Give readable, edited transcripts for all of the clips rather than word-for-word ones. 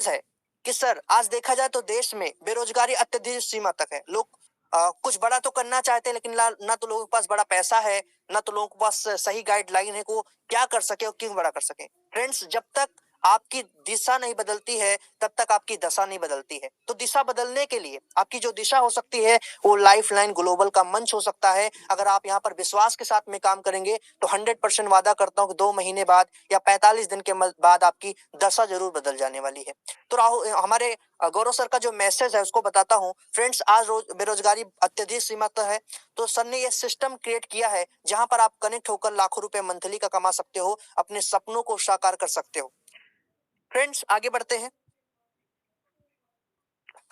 है कि सर आज देखा जाए तो देश में बेरोजगारी अत्यधिक सीमा तक है। लोग कुछ बड़ा तो करना चाहते हैं, लेकिन ना तो लोगों के पास बड़ा पैसा है, ना तो लोगों के पास सही गाइडलाइन है को क्या कर सके और क्यों बड़ा कर सके। फ्रेंड्स, जब तक आपकी दिशा नहीं बदलती है तब तक आपकी दशा नहीं बदलती है। तो दिशा बदलने के लिए आपकी जो दिशा हो सकती है वो लाइफलाइन ग्लोबल का मंच हो सकता है। अगर आप यहाँ पर विश्वास के साथ में काम करेंगे तो 100% वादा करता हूँ कि 2 महीने बाद या 45 दिन के बाद आपकी दशा जरूर बदल जाने वाली है। तो राहुल, हमारे गौरव सर का जो मैसेज है उसको बताता हूँ। फ्रेंड्स, आज रोज बेरोजगारी अत्यधिक सीमा तक है, तो सर ने ये सिस्टम क्रिएट किया है जहां पर आप कनेक्ट होकर लाखों रुपए मंथली का कमा सकते हो, अपने सपनों को साकार कर सकते हो। फ्रेंड्स, आगे बढ़ते हैं।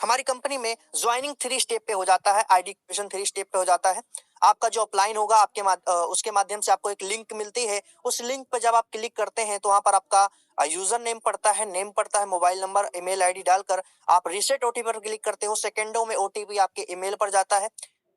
हमारी कंपनी में ज्वाइनिंग 3 स्टेप पे हो जाता है, आईडी क्रिएशन 3 स्टेप पे हो जाता है। आपका जो अपलाइन होगा उसके माध्यम से आपको एक लिंक मिलती है। उस लिंक पर जब आप क्लिक करते हैं तो वहां पर आपका यूजर नेम पड़ता है, मोबाइल नंबर, ईमेल आईडी डालकर आप रीसेट ओटीपी पर क्लिक करते हो। सेकेंडों में ओटीपी आपके ईमेल पर जाता है।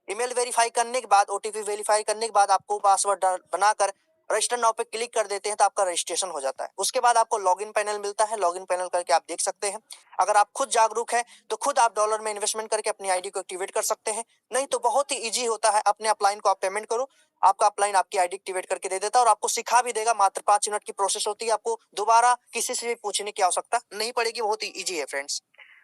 ईमेल वेरीफाई करने के बाद, ओटीपी वेरीफाई करने के बाद आपको पासवर्ड बनाकर रजिस्टर नाउ पे क्लिक कर देते हैं तो आपका रजिस्ट्रेशन हो जाता है। उसके बाद आपको लॉगिन पैनल मिलता है। लॉगिन पैनल करके आप देख सकते हैं। अगर आप खुद जागरूक हैं तो खुद आप डॉलर में इन्वेस्टमेंट करके अपनी आईडी को एक्टिवेट कर सकते हैं। नहीं तो बहुत ही इजी होता है, अपने अपलाइन को आप पेमेंट करो, आपका अपलाइन आपकी आईडी एक्टिवेट करके दे देता है और आपको सिखा भी देगा। मात्र 5 मिनट की प्रोसेस होती है। आपको दोबारा किसी से भी पूछने की आवश्यकता नहीं पड़ेगी। बहुत ही ईजी है फ्रेंड्स।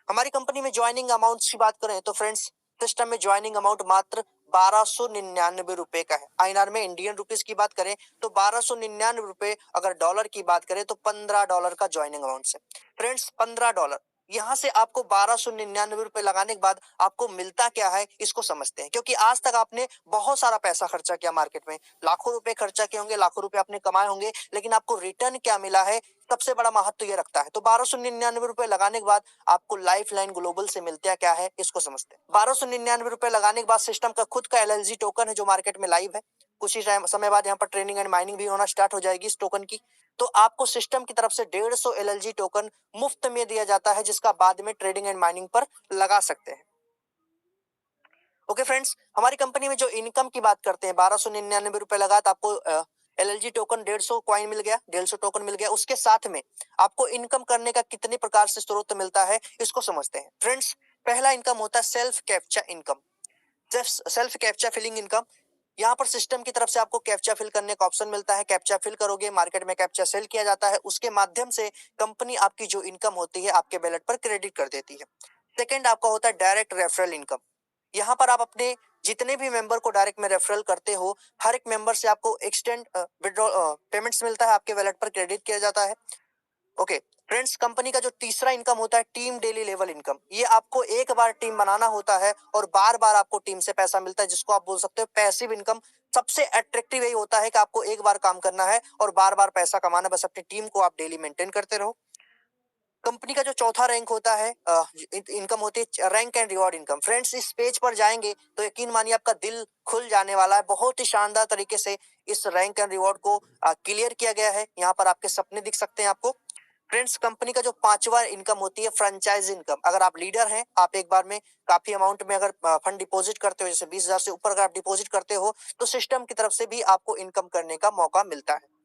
हमारी कंपनी में ज्वाइनिंग अमाउंट की बात करें तो फ्रेंड्स, सिस्टम में ज्वाइनिंग अमाउंट मात्र 1299 रुपए का है। आईएनआर में, इंडियन रुपीस की बात करें तो 1299 रुपए, अगर डॉलर की बात करें तो $15 का ज्वाइनिंग अमाउंट है। फ्रेंड्स, $15, यहाँ से आपको 1299 रुपए लगाने के बाद आपको मिलता क्या है इसको समझते हैं। क्योंकि आज तक आपने बहुत सारा पैसा खर्चा किया मार्केट में, लाखों रुपए खर्चा किए होंगे, लाखों रुपए आपने कमाए होंगे, लेकिन आपको रिटर्न क्या मिला है सबसे बड़ा महत्व ये रखता है। तो 1299 रुपए लगाने के बाद आपको लाइफ लाइन ग्लोबल से मिलता क्या है इसको समझते हैं। 1299 रुपए लगाने के बाद सिस्टम का खुद का एलएलजी टोकन है जो मार्केट में लाइव है। कुछ ही समय बाद यहाँ पर ट्रेनिंग एंड माइनिंग भी होना स्टार्ट हो जाएगी इस टोकन की। तो आपको सिस्टम की तरफ से 150 एलएलजी टोकन मुफ्त में दिया जाता है, जिसका बाद में ट्रेडिंग एंड माइनिंग पर लगा सकते हैं। ओके फ्रेंड्स, हमारी कंपनी में जो इनकम की बात करते हैं, 1299 रुपए लगा तो आपको एलएलजी टोकन 150 कॉइन मिल गया, 150 टोकन मिल गया। उसके साथ में आपको इनकम करने का कितने प्रकार से स्रोत मिलता है इसको समझते हैं। फ्रेंड्स, पहला इनकम होता है self captcha income. Self captcha filling income. यहाँ पर सिस्टम की तरफ से आपको कैप्चा फिल करने का ऑप्शन मिलता है। कैप्चा फिल करोगे, मार्केट में कैप्चा सेल किया जाता है, उसके माध्यम से कंपनी आपकी जो इनकम होती है आपके बैलेट पर क्रेडिट कर देती है। सेकंड आपका होता है डायरेक्ट रेफरल इनकम। यहाँ पर आप अपने जितने भी मेंबर को डायरेक्ट में रेफरल करते हो, हर एक मेंबर से आपको एक्सटेंड विड्रॉ पेमेंट्स मिलता है, आपके वैलेट पर क्रेडिट किया जाता है। ओके फ्रेंड्स, कंपनी का जो तीसरा इनकम होता है टीम डेली लेवल इनकम। ये आपको एक बार टीम बनाना होता है और बार बार आपको टीम से पैसा मिलता है, जिसको आप बोल सकते हो पैसिव इनकम। सबसे अट्रैक्टिव यही होता है कि आपको एक बार काम करना है और बार बार पैसा कमाना, बस अपनी टीम को आप डेली मेंटेन करते रहो। कंपनी का जो चौथा रैंक होता है इनकम होती है rank and reward income. Friends, इस पेज पर जाएंगे तो यकीन मानिए आपका दिल खुल जाने वाला है। बहुत ही शानदार तरीके से इस रैंक एंड रिवॉर्ड को क्लियर किया गया है। यहाँ पर आपके सपने दिख सकते हैं आपको। फ्रेंड्स, कंपनी का जो पांचवा इनकम होती है फ्रेंचाइज इनकम। अगर आप लीडर हैं, आप एक बार में काफी अमाउंट में अगर फंड डिपॉजिट करते हो, जैसे 20,000 से ऊपर अगर आप डिपॉजिट करते हो तो सिस्टम की तरफ से भी आपको इनकम करने का मौका मिलता है।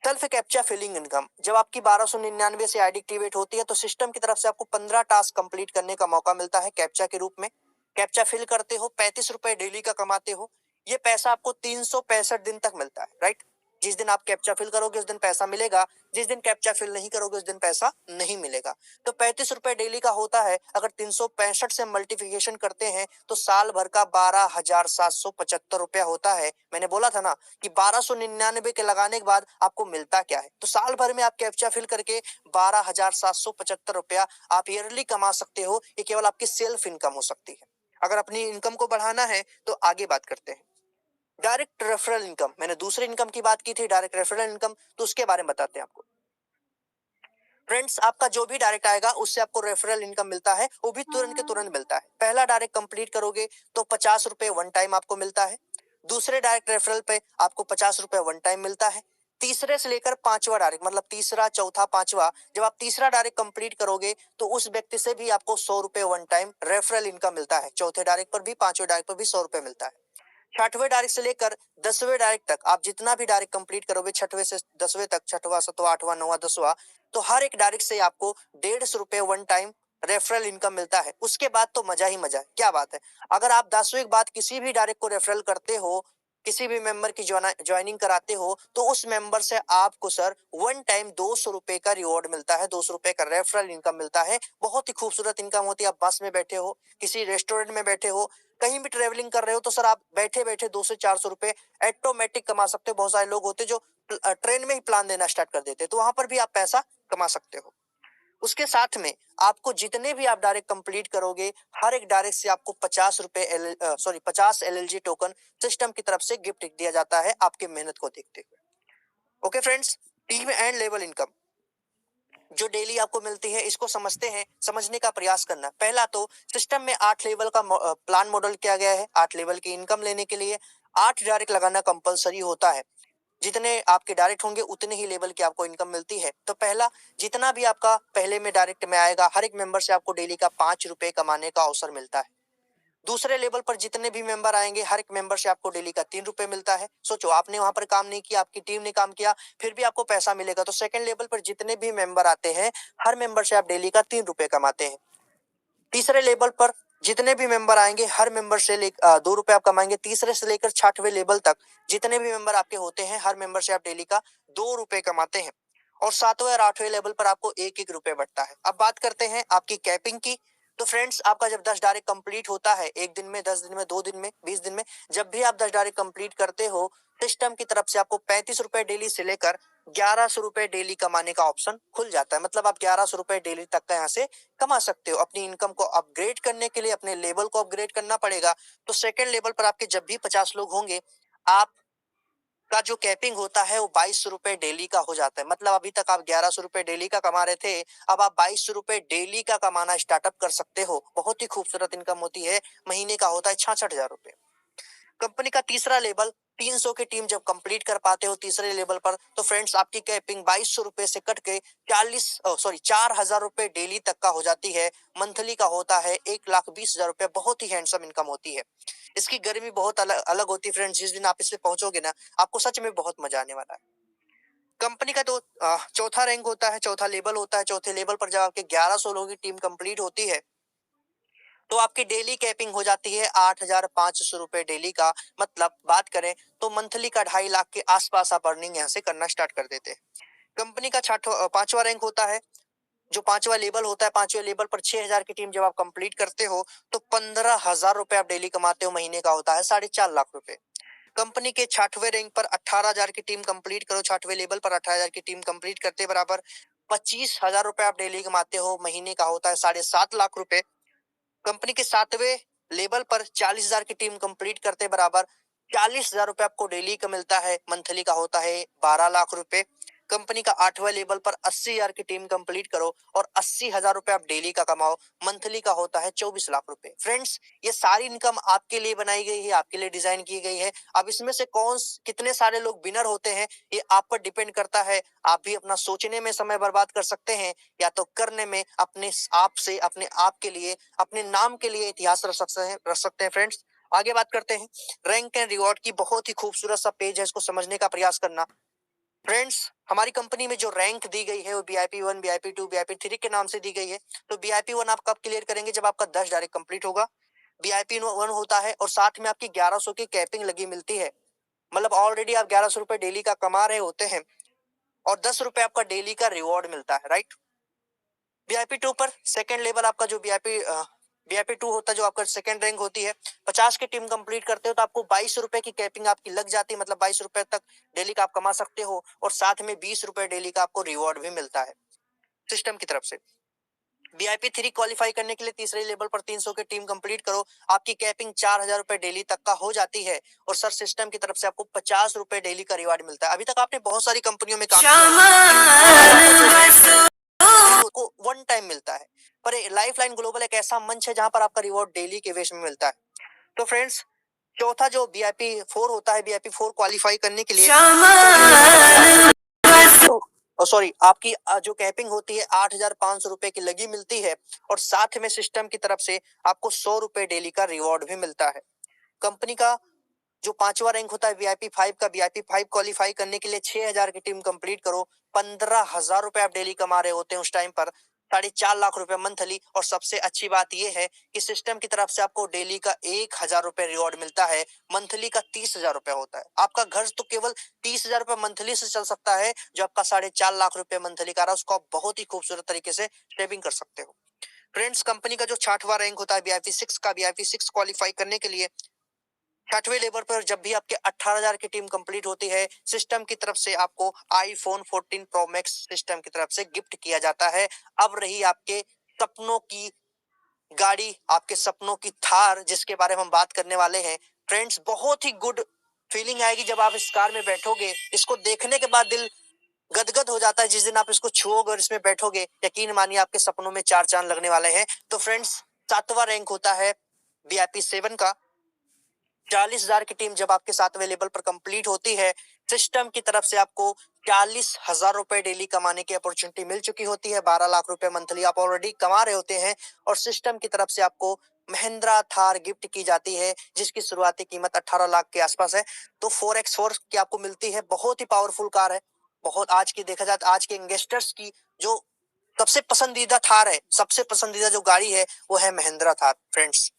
Self captcha filling income. जब आपकी 1299 से आईडी एक्टिवेट होती है तो सिस्टम की तरफ से आपको 15 टास्क कंप्लीट करने का मौका मिलता है कैप्चा के रूप में। कैप्चा फिल करते हो, 35 रुपए डेली का कमाते हो। ये पैसा आपको 365 दिन तक मिलता है, राइट। जिस दिन आप कैप्चा फिल करोगे उस दिन पैसा मिलेगा, जिस दिन कैप्चा फिल नहीं करोगे उस दिन पैसा नहीं मिलेगा। तो 35 रुपए डेली का होता है। अगर 365 से मल्टीप्लिकेशन करते हैं तो साल भर का 12,775 रुपया होता है। मैंने बोला था ना कि 1299 के लगाने के बाद आपको मिलता क्या है। तो साल भर में आप कैप्चा फिल करके 12,775 रुपया आप ईयरली कमा सकते हो। ये केवल आपकी सेल्फ इनकम हो सकती है। अगर अपनी इनकम को बढ़ाना है तो आगे बात करते हैं डायरेक्ट रेफरल इनकम। मैंने दूसरे इनकम की बात की थी, डायरेक्ट रेफरल इनकम, तो उसके बारे में बताते हैं आपको। फ्रेंड्स, आपका जो भी डायरेक्ट आएगा उससे आपको रेफरल इनकम मिलता है, वो भी तुरंत के तुरंत मिलता है। पहला डायरेक्ट कंप्लीट करोगे तो 50 रुपए वन टाइम आपको मिलता है। दूसरे डायरेक्ट रेफरल पे आपको 50 रुपए वन टाइम मिलता है। तीसरे से लेकर पांचवा डायरेक्ट, मतलब तीसरा, चौथा, पांचवा, जब आप तीसरा डायरेक्ट कंप्लीट करोगे तो उस व्यक्ति से भी आपको 100 रुपए वन टाइम रेफरल इनकम मिलता है। चौथे डायरेक्ट पर भी, पांचवें डायरेक्ट पर भी 100 रुपए मिलता है। 6वें डायरेक्ट से लेकर 10वें डायरेक्ट तक आप जितना भी डायरेक्ट कंप्लीट करोगे 6वें से 10वें तक, 6वां 7वां 8वां 9वां 10वां, तो हर एक डायरेक्ट से आपको 150 रुपए वन टाइम रेफरल इनकम मिलता है। उसके बाद तो मजा ही मजा है, क्या बात है। अगर आप 10वें के बाद किसी भी डायरेक्ट को रेफरल करते हो, किसी भी मेंबर की ज्वाइनिंग कराते हो, तो उस मेंबर से आपको सर वन टाइम 200 रुपए का रिवॉर्ड मिलता है, 200 रुपए का रेफरल इनकम मिलता है। बहुत ही खूबसूरत इनकम होती है। आप बस में बैठे हो, किसी रेस्टोरेंट में बैठे हो, कहीं भी ट्रेवलिंग कर रहे हो, तो सर आप बैठे बैठे 200 से 400 रुपए ऑटोमेटिक कमा सकते हो। बहुत सारे लोग होते जो ट्रेन में ही प्लान देना स्टार्ट कर देते, तो वहां पर भी आप पैसा कमा सकते हो। उसके साथ में आपको जितने भी आप डायरेक्ट कंप्लीट करोगे, हर एक डायरेक्ट से आपको 50 LLG टोकन सिस्टम की तरफ से गिफ्ट दिया जाता है आपके मेहनत को देखते हुए। Okay friends, team and level income जो डेली आपको मिलती है, इसको समझते हैं, समझने का प्रयास करना। पहला तो सिस्टम में 8 लेवल का प्लान मॉडल किया गया है। 8 लेवल की इनकम लेने के लिए 8 डायरेक्ट लगाना कंपलसरी होता है। जितने आपके डायरेक्ट होंगे उतने ही लेवल की आपको इनकम मिलती है। तो पहला, जितना भी आपका पहले में डायरेक्ट में आएगा, हर एक मेंबर से आपको डेली का 5 रुपए कमाने का अवसर मिलता है। दूसरे लेवल पर जितने भी मेंबर आएंगे, हर एक मेंबर से आपको डेली का 3 रुपए मिलता है। सोचो, आपने वहां पर काम नहीं किया, आपकी टीम ने काम किया, फिर भी आपको पैसा मिलेगा। तो सेकंड लेवल पर जितने भी मेंबर आते हैं, हर मेंबर से आप डेली का 3 रुपए कमाते हैं। तीसरे लेवल पर जितने भी मेंबर आएंगे, हर मेंबर से 2 रुपए आप कमाएंगे। तीसरे से लेकर 6वें लेवल तक जितने भी मेंबर आपके होते हैं, हर मेंबर से आप डेली का 2 रुपए कमाते हैं। और 7वें और 8वें लेवल पर आपको 1-1 रुपए बढ़ता है। अब बात करते हैं आपकी कैपिंग की। तो फ्रेंड्स, आपका जब 10 डायरेक्ट कंप्लीट होता है, 1 दिन में, 10 दिन में, 2 दिन में, 20 दिन में, जब भी आप 10 डायरेक्ट कंप्लीट करते हो, सिस्टम की तरफ से आपको 35 रुपए डेली से लेकर 1100 रुपए डेली कमाने का ऑप्शन खुल जाता है। मतलब आप 1100 रुपए डेली तक का यहाँ से कमा सकते हो। अपनी इनकम को अपग्रेड करने के लिए अपने लेवल को अपग्रेड करना पड़ेगा। तो सेकंड लेवल पर आपके जब भी 50 लोग होंगे, आप का जो कैपिंग होता है वो 2200 रुपए डेली का हो जाता है। मतलब अभी तक आप 1100 रुपए डेली का कमा रहे थे, अब आप 2200 रुपए डेली का कमाना स्टार्टअप कर सकते हो। बहुत ही खूबसूरत इनकम होती है। महीने का होता है 66,000 रुपए। कंपनी का तीसरा लेवल, 300 की टीम जब कंप्लीट कर पाते हो तीसरे लेवल पर, तो फ्रेंड्स आपकी कैपिंग 2200 रुपए से कट के 4,000 रुपए डेली तक का हो जाती है। मंथली का होता है 1,20,000 रुपए। बहुत ही हैंडसम इनकम होती है। इसकी गर्मी बहुत अलग अलग होती है फ्रेंड्स। जिस दिन आप इससे पहुंचोगे ना, आपको सच में बहुत मजा आने वाला है। कंपनी का तो चौथा रैंक होता है, चौथा लेवल होता है। चौथे लेवल पर जब आपके 1100 लोगों की टीम कंप्लीट होती है, तो आपकी डेली कैपिंग हो जाती है 8,500 रुपए डेली का। मतलब बात करें तो मंथली का 2.5 लाख के आसपास आप अर्निंग यहाँ से करना स्टार्ट कर देते हैं। कंपनी का पांचवा रैंक होता है, जो पांचवा लेवल होता है। पांचवे लेवल पर 6,000 की टीम जब आप कंप्लीट करते हो, तो 15,000 रुपए आप डेली कमाते हो। महीने का होता है 4.5 लाख रुपए। कंपनी के 6वें रैंक पर 18,000 की टीम कंप्लीट करो, 6वें लेवल पर 18,000 की टीम कंप्लीट करते बराबर 25,000 रुपए आप डेली कमाते हो। महीने का होता है 7.5 लाख रुपए। कंपनी के 7वें लेवल पर 40,000 की टीम कंप्लीट करते बराबर 40,000 रुपए आपको डेली का मिलता है। मंथली का होता है 12 लाख रुपए। कंपनी का 8वें लेवल पर 80,000 की टीम कंप्लीट करो और 80,000 रुपए आप डेली का कमाओ। मंथली का होता है 24 लाख रुपए। फ्रेंड्स, ये सारी इनकम आपके लिए बनाई गई है, आपके लिए डिजाइन की गई है। अब इसमें से कितने सारे लोग विनर होते हैं, ये आप पर डिपेंड करता है। आप भी अपना सोचने में समय बर्बाद कर सकते हैं, या तो करने में अपने आप से, अपने आप के लिए, अपने नाम के लिए इतिहास रख सकते हैं फ्रेंड्स। आगे बात करते हैं रैंक एंड रिवॉर्ड की। बहुत ही खूबसूरत सा पेज है, इसको समझने का प्रयास करना। फ्रेंड्स, हमारी कंपनी में जो रैंक दी गई है वो VIP 1, VIP 2, VIP 3 के नाम से दी गई है। तो VIP 1 आप कब क्लियर करेंगे? जब आपका 10 डायरेक्ट कंप्लीट होगा। VIP 1 होता है और साथ में आपकी 1100 की कैपिंग लगी मिलती है। मतलब ऑलरेडी आप 1100 रुपए डेली का कमा रहे होते हैं और 10 रुपए आपका डेली का रिवॉर्ड मिलता है, राइट। VIP 2 पर सेकंड लेवल आपका जो VIP 2 होता है, जो आपका सेकंड रैंक होती है, 50 की टीम कंप्लीट करते हो तो आपको 22 रुपए की कैपिंग आपकी लग जाती है। मतलब 22 रुपए तक डेली का आप कमा सकते हो और साथ में 20 रुपए डेली का आपको रिवॉर्ड भी मिलता है सिस्टम की तरफ से। VIP 3 क्वालिफाई करने के लिए तीसरे लेवल पर 300 की टीम कंप्लीट करो, आपकी कैपिंग 4,000 रुपए डेली तक का हो जाती है और सर सिस्टम की तरफ से आपको 50 रुपए डेली का रिवॉर्ड मिलता है। अभी तक आपने बहुत सारी कंपनियों में काम किया को वन टाइम मिलता है, पर लाइफ लाइन ग्लोबल एक ऐसा मंच है जहां पर आपका रिवॉर्ड डेली के बेस में मिलता है। तो फ्रेंड्स, चौथा जो VIP 4 होता है, VIP 4 क्वालिफाई करने के लिए सॉरी, आपकी जो कैपिंग होती है 8,500 रुपए की लगी मिलती है और साथ में सिस्टम की तरफ से आपको 100 रुपए डेली का रिवॉर्ड भी मिलता है। कंपनी का जो 5वां रैंक होता है VIP 5 का, VIP 5 क्वालिफाई करने के लिए 6,000 की टीम कंप्लीट करो, 15,000 रुपए आप डेली कमा रहे होते हैं उस टाइम पर, 4.5 लाख रुपए मंथली। और सबसे अच्छी बात यह है कि सिस्टम की तरफ से आपको डेली का 1,000 रुपए रिवॉर्ड मिलता है, मंथली का 30,000 रुपए होता है। आपका घर तो केवल 30,000 रुपए मंथली से चल सकता है, जो आपका 4.5 लाख रुपए मंथली का रहा है उसको आप बहुत ही खूबसूरत तरीके से सेविंग कर सकते हो। फ्रेंड्स, कंपनी का जो 6वां रैंक होता है VIP 6 का, VIP 6 क्वालिफाई करने के लिए 6वें लेवल पर जब भी आपके 18,000 की टीम कंप्लीट होती है, सिस्टम की तरफ से आपको iPhone 14 Pro Max सिस्टम की तरफ से गिफ्ट किया जाता है। अब रही आपके सपनों की गाड़ी, आपके सपनों की थार, जिसके बारे में हम बात करने वाले हैं। फ्रेंड्स, बहुत ही गुड फीलिंग आएगी जब आप इस कार में बैठोगे। इसको देखने के बाद दिल गदगद हो जाता है। जिस दिन आप इसको छुओगे और इसमें बैठोगे, यकीन मानिए आपके सपनों में 4 चांद लगने वाले हैं। तो फ्रेंड्स, 7वां रैंक होता है VIP 7 का। 40,000 की टीम जब आपके साथ अवेलेबल पर कंप्लीट होती है, सिस्टम की तरफ से आपको 40,000 रुपए डेली कमाने की अपॉर्चुनिटी मिल चुकी होती है। 12 लाख रुपए मंथली आप ऑलरेडी कमा रहे होते हैं और सिस्टम की तरफ से आपको महिंद्रा थार गिफ्ट की जाती है, जिसकी शुरुआती कीमत 18 लाख के आसपास है। तो 4x4 की आपको मिलती है। बहुत ही पावरफुल कार है। बहुत, आज की देखा जाए तो आज के यंगस्टर्स की जो सबसे पसंदीदा थार है, सबसे पसंदीदा जो गाड़ी है वो है महिंद्रा थार। फ्रेंड्स,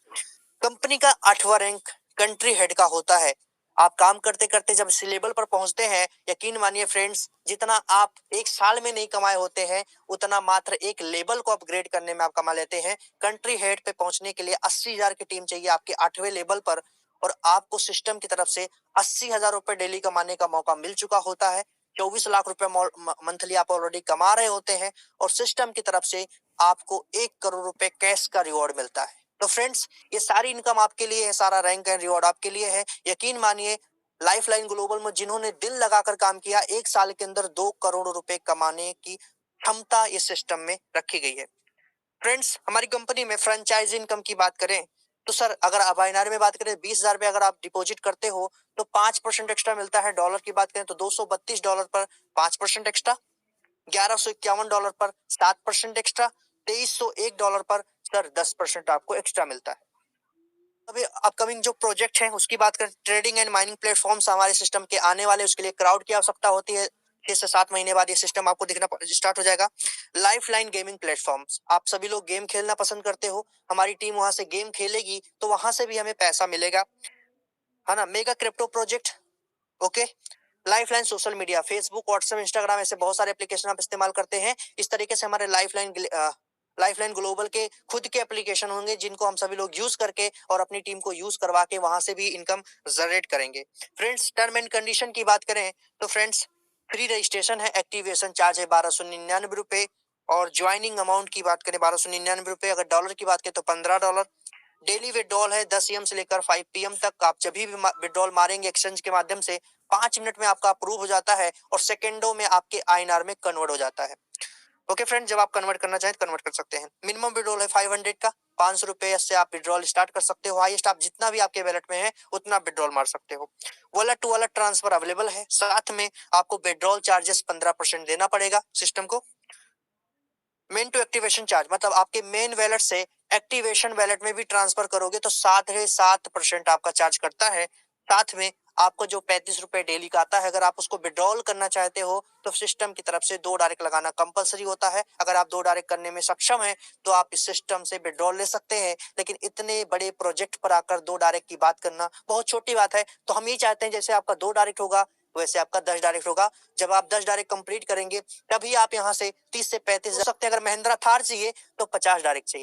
कंपनी का 8वां रैंक कंट्री हेड का होता है। आप काम करते करते जब इस लेवल पर पहुंचते हैं, यकीन मानिए फ्रेंड्स, जितना आप एक साल में नहीं कमाए होते हैं, उतना मात्र एक लेवल को अपग्रेड करने में आप कमा लेते हैं। कंट्री हेड पे पहुंचने के लिए 80,000 की टीम चाहिए आपके 8वें लेवल पर, और आपको सिस्टम की तरफ से 80,000 रुपए डेली कमाने का मौका मिल चुका होता है। 24 लाख रुपए मंथली आप ऑलरेडी कमा रहे होते हैं और सिस्टम की तरफ से आपको 1 करोड़ रुपए कैश का रिवॉर्ड मिलता है। तो फ्रेंड्स, ये सारी इनकम आपके लिए है, सारा रैंक एंड रिवॉर्ड आपके लिए है। यकीन मानिए, लाइफलाइन ग्लोबल में जिन्होंने दिल लगाकर काम किया, 1 साल के अंदर 2 करोड़ रुपए कमाने की क्षमता इस सिस्टम में रखी गई है। फ्रेंड्स, हमारी कंपनी में फ्रेंचाइज इनकम की बात करें तो सर, अगर आप बाइनरी में बात करें, 20,000 रुपए अगर आप डिपॉजिट करते हो तो 5% एक्स्ट्रा मिलता है। डॉलर की बात करें तो $232 पर 5% एक्स्ट्रा, $1151 पर 7% एक्स्ट्रा, $2301 पर सर 10% आपको एक्स्ट्रा मिलता है। अभी अपकमिंग जो प्रोजेक्ट हैं उसकी बात करें, ट्रेडिंग एंड माइनिंग प्लेटफॉर्म्स हमारे सिस्टम के आने वाले, उसके लिए क्राउड की आवश्यकता होती है। 6 से 7 महीने बाद ये सिस्टम आपको दिखना स्टार्ट हो जाएगा। लाइफ लाइन गेमिंग प्लेटफॉर्म्स, आप सभी लोग गेम खेलना पसंद करते हो, हमारी टीम वहां से गेम खेलेगी तो वहां से भी हमें पैसा मिलेगा, है ना। Mega crypto project, okay. Life line social media, Facebook, WhatsApp, Instagram, ऐसे बहुत सारे एप्लीकेशन आप इस्तेमाल करते हैं। इस तरीके से हमारे लाइफलाइन ग्लोबल के खुद के एप्लीकेशन होंगे, जिनको हम सभी लोग यूज करके और अपनी टीम को यूज करवा के वहां से भी इनकम जनरेट करेंगे। फ्रेंड्स, टर्म एंड कंडीशन की बात करें तो फ्रेंड्स, फ्री रजिस्ट्रेशन है, एक्टिवेशन चार्ज है 1299 रुपए, और ज्वाइनिंग अमाउंट की बात करें 1299 रुपए। अगर डॉलर की बात करें तो $15। डेली विड्रॉल है 10 AM से लेकर 5 PM तक। आप जब भी विड्रॉल मारेंगे एक्सचेंज के माध्यम से, 5 मिनट में आपका अप्रूव हो जाता है और सेकेंडों में आपके INR में कन्वर्ट हो जाता है। ओके फ्रेंड, जब आप कन्वर्ट करना चाहें तो कन्वर्ट कर सकते हैं। मिनिमम विड्रॉल है 500 का, 500 रुपए से आप विड्रॉल स्टार्ट कर सकते हो। हाईएस्ट आप जितना भी आपके वैलेट में है उतना विड्रॉल मार सकते हो। Wallet to wallet transfer available है, साथ में आपको विड्रॉल चार्जेस 15% देना पड़ेगा सिस्टम को। मेन टू एक्टिवेशन चार्ज, मतलब आपके मेन वैलेट से एक्टिवेशन वैलेट में भी ट्रांसफर करोगे तो 7% आपका चार्ज करता है। साथ में आपको जो 35 रुपए डेली का आता है, अगर आप उसको विड्रॉल करना चाहते हो तो सिस्टम की तरफ से 2 डायरेक्ट लगाना कंपलसरी होता है। अगर आप 2 डायरेक्ट करने में सक्षम हैं तो आप इस सिस्टम से विड्रॉल ले सकते हैं, लेकिन इतने बड़े प्रोजेक्ट पर आकर 2 डायरेक्ट की बात करना बहुत छोटी बात है। तो हम ये चाहते हैं जैसे आपका 2 डायरेक्ट होगा वैसे आपका 10 डायरेक्ट होगा। जब आप 10 डायरेक्ट कंप्लीट करेंगे तभी आप यहाँ से 30 से 35 हो सकते हैं। अगर महिंद्रा थार चाहिए तो 50 डायरेक्ट चाहिए।